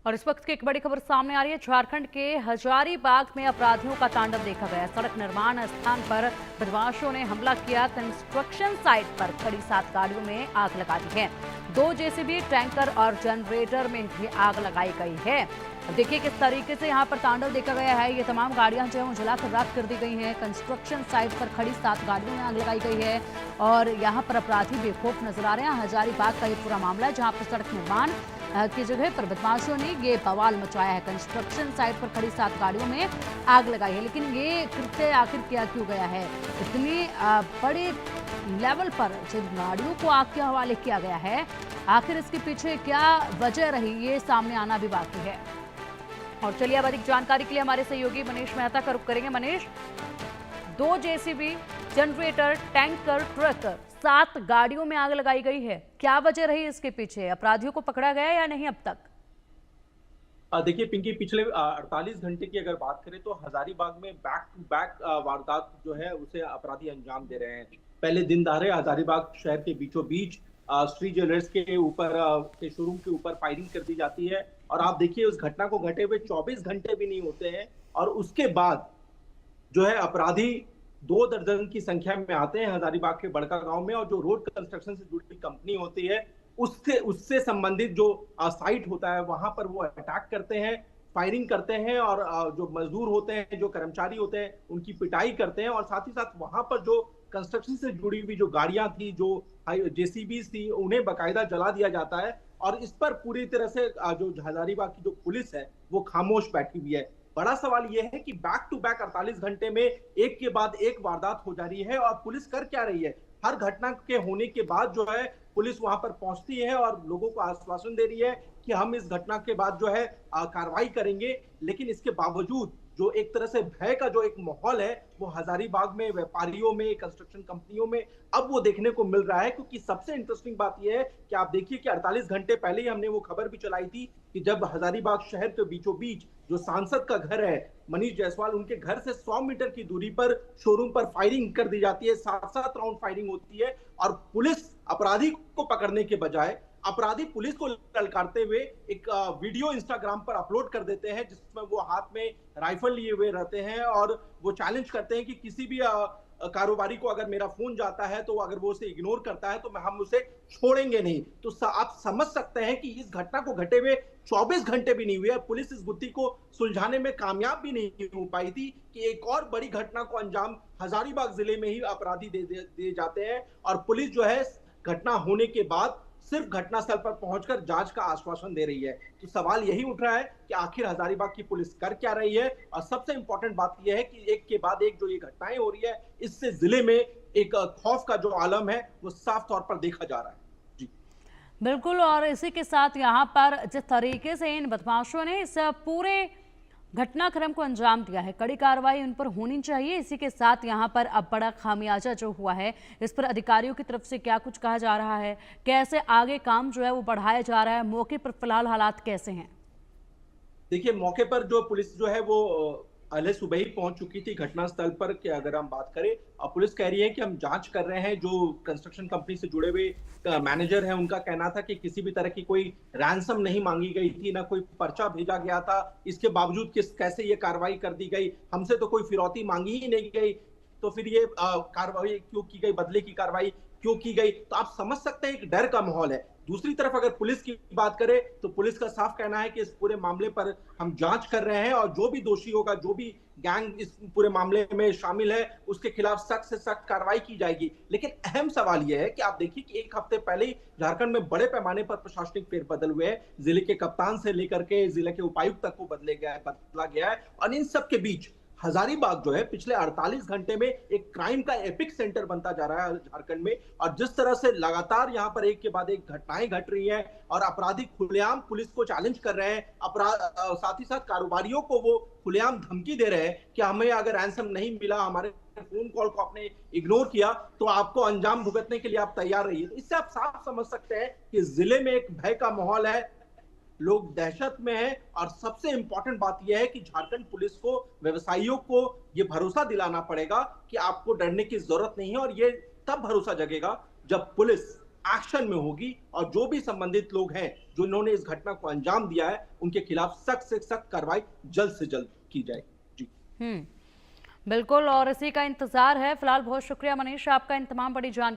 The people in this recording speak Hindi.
और इस वक्त की एक बड़ी खबर सामने आ रही है। झारखंड के हजारीबाग में अपराधियों का तांडव देखा गया। सड़क निर्माण स्थान पर बदमाशों ने हमला किया। कंस्ट्रक्शन साइट पर खड़ी 7 गाड़ियों में आग लगा दी है। 2 जेसीबी, टैंकर और जनरेटर में भी आग लगाई गई है। देखिए किस तरीके से यहाँ पर तांडव देखा गया है। ये तमाम गाड़ियां जो है वो जलाकर राख कर दी गई हैं। कंस्ट्रक्शन साइट पर खड़ी 7 गाड़ियों में आग लगाई गई है और यहाँ पर अपराधी बेखौफ नजर आ रहे हैं। हजारीबाग का ये पूरा मामला है जहाँ पर सड़क निर्माण की जगह पर बदमाशों ने ये बवाल मचाया है। कंस्ट्रक्शन साइट पर खड़ी 7 गाड़ियों में आग लगाई है। लेकिन ये कृत्य आखिर किया क्यों गया है? इतनी बड़े लेवल पर जिन गाड़ियों को आग के हवाले किया गया है, आखिर इसके पीछे क्या वजह रही, ये सामने आना भी बाकी है। और चलिए अब अधिक जानकारी के लिए हमारे सहयोगी मनीष मेहता का रुख करेंगे। Manish, 2 JCB, generator, tanker, truck, 7 गाड़ियों में आग लगाई गई है। क्या वजह रही इसके पीछे? अपराधियों को पकड़ा गया या नहीं अब तक? देखिए पिंकी, पिछले 48 घंटे की अगर बात करें तो हजारीबाग में बैक टू बैक वारदात जो है उसे अपराधी अंजाम दे रहे हैं। पहले दिन दहाड़े हजारीबाग शहर के बीचों बीच श्री ज्वेलर्स के ऊपर के शोरूम के ऊपर फायरिंग कर दी जाती है और आप देखिए उस घटना को घटे हुए 24 घंटे भी नहीं होते हैं और उसके बाद जो है अपराधी 2 दर्जन की संख्या में आते हैं हजारीबाग के बड़का गांव में और जो रोड कंस्ट्रक्शन से जुड़ी कंपनी होती है उससे उससे संबंधित जो साइट होता है वहां पर वो अटैक करते हैं, फायरिंग करते हैं और जो मजदूर होते हैं, जो कर्मचारी होते हैं, उनकी पिटाई करते हैं और साथ ही साथ वहां पर जो कंस्ट्रक्शन से जुड़ी हुई जो गाड़ियां थी, जो जेसीबी थी, उन्हें बकायदा जला दिया जाता है और इस पर पूरी तरह से जो हजारीबाग की जो पुलिस है वो खामोश बैठी हुई है। बड़ा सवाल यह है कि बैक टू बैक 48 घंटे में एक के बाद एक वारदात हो जा रही है और पुलिस कर क्या रही है? हर घटना के होने के बाद जो है पुलिस वहां पर पहुंचती है और लोगों को आश्वासन दे रही है कि हम इस घटना के बाद जो है कार्रवाई करेंगे, लेकिन इसके बावजूद जो एक तरह से भय का जो एक माहौल है वो हजारीबाग में, व्यापारियों में, कंस्ट्रक्शन कंपनियों में अब वो देखने को मिल रहा है। क्योंकि सबसे इंटरेस्टिंग बात यह है कि आप देखिए कि 48 घंटे पहले ही हमने वो खबर भी चलाई थी कि जब हजारीबाग शहर के बीचों बीच जो सांसद का घर है मनीष जायसवाल, उनके घर से 100 मीटर की दूरी पर शोरूम पर फायरिंग कर दी जाती है। 7-7 राउंड फायरिंग होती है और पुलिस अपराधी को पकड़ने के बजाय अपराधी पुलिस को ललकारते हुए एक वीडियो इंस्टाग्राम पर अपलोड कर देते हैं जिसमें वो हाथ में राइफल लिए हुए रहते हैं और वो चैलेंज करते हैं कि किसी भी कारोबारी को अगर मेरा फोन जाता है तो अगर वो उसे इग्नोर करता है तो हम उसे छोड़ेंगे नहीं। तो आप समझ सकते हैं कि इस घटना को घटे हुए 24 घंटे भी नहीं हुए, पुलिस इस गुत्थी को सुलझाने में कामयाब भी नहीं हो पाई थी कि एक और बड़ी घटना को अंजाम हजारीबाग जिले में ही अपराधी दे जाते हैं और पुलिस जो है घटना होने के बाद सिर्फ घटनास्थल पर पहुंचकर जांच का आश्वासन दे रही है। तो सवाल यही उठ रहा है कि आखिर हजारीबाग की पुलिस कर क्या रही है और सबसे इंपॉर्टेंट बात यह है कि एक के बाद एक जो ये घटनाएं हो रही है इससे जिले में एक खौफ का जो आलम है वो साफ तौर पर देखा जा रहा है। जी बिल्कुल। और इसी के साथ यहाँ पर जिस तरीके से इन बदमाशों ने इस पूरे घटनाक्रम को अंजाम दिया है, कड़ी कार्रवाई उन पर होनी चाहिए। इसी के साथ यहाँ पर अब बड़ा खामियाजा जो हुआ है, इस पर अधिकारियों की तरफ से क्या कुछ कहा जा रहा है, कैसे आगे काम जो है वो बढ़ाया जा रहा है, मौके पर फिलहाल हालात कैसे हैं? देखिए मौके पर जो पुलिस जो है वो पहले सुबह ही पहुंच चुकी थी घटनास्थल पर कि अगर हम बात करें, अब पुलिस कह रही है कि हम जांच कर रहे हैं। जो कंस्ट्रक्शन कंपनी से जुड़े हुए मैनेजर है उनका कहना था कि किसी भी तरह की कोई रैंसम नहीं मांगी गई थी, ना कोई पर्चा भेजा गया था, इसके बावजूद कैसे ये कार्रवाई कर दी गई, हमसे तो कोई फिरौती मांगी ही नहीं गई, तो फिर ये कार्रवाई क्यों की गई, बदले की कार्रवाई क्यों की गई? तो आप समझ सकते हैं एक डर का माहौल है। दूसरी तरफ अगर पुलिस की बात करें तो पुलिस का साफ कहना है कि इस पूरे मामले पर हम जांच कर रहे हैं और जो भी दोषी होगा, जो भी गैंग इस पूरे मामले में शामिल है, उसके खिलाफ सख्त से सख्त कार्रवाई की जाएगी। लेकिन अहम सवाल यह है कि आप देखिए कि एक हफ्ते पहले ही झारखंड में बड़े पैमाने पर प्रशासनिक फेरबदल हुए हैं। जिले के कप्तान से लेकर के जिले के उपायुक्त तक को बदला गया है और इन सब के बीच हजारीबाग जो है पिछले 48 घंटे में एक क्राइम का एपिक सेंटर बनता जा रहा है झारखंड में। और जिस तरह से लगातार यहाँ पर एक के बाद एक घटनाएं घट रही हैं और अपराधी खुलेआम पुलिस को चैलेंज कर रहे हैं, साथ ही साथ कारोबारियों को वो खुलेआम धमकी दे रहे हैं कि हमें अगर रैंसम नहीं मिला, हमारे फोन कॉल को आपने इग्नोर किया तो आपको अंजाम भुगतने के लिए आप तैयार रहिए। तो इससे आप साफ समझ सकते हैं कि जिले में एक भय का माहौल है, लोग दहशत में हैं और सबसे इंपॉर्टेंट बात यह है कि झारखंड पुलिस को, व्यवसायियों को यह भरोसा दिलाना पड़ेगा कि आपको डरने की जरूरत नहीं है। और ये तब भरोसा जगेगा जब पुलिस एक्शन में होगी और जो भी संबंधित लोग हैं जिन्होंने इस घटना को अंजाम दिया है उनके खिलाफ सख्त से सख्त कार्रवाई जल्द से जल्द की जाए। जी। बिल्कुल, और इसी का इंतजार है। फिलहाल बहुत शुक्रिया मनीष, आपका इन तमाम बड़ी जानकारी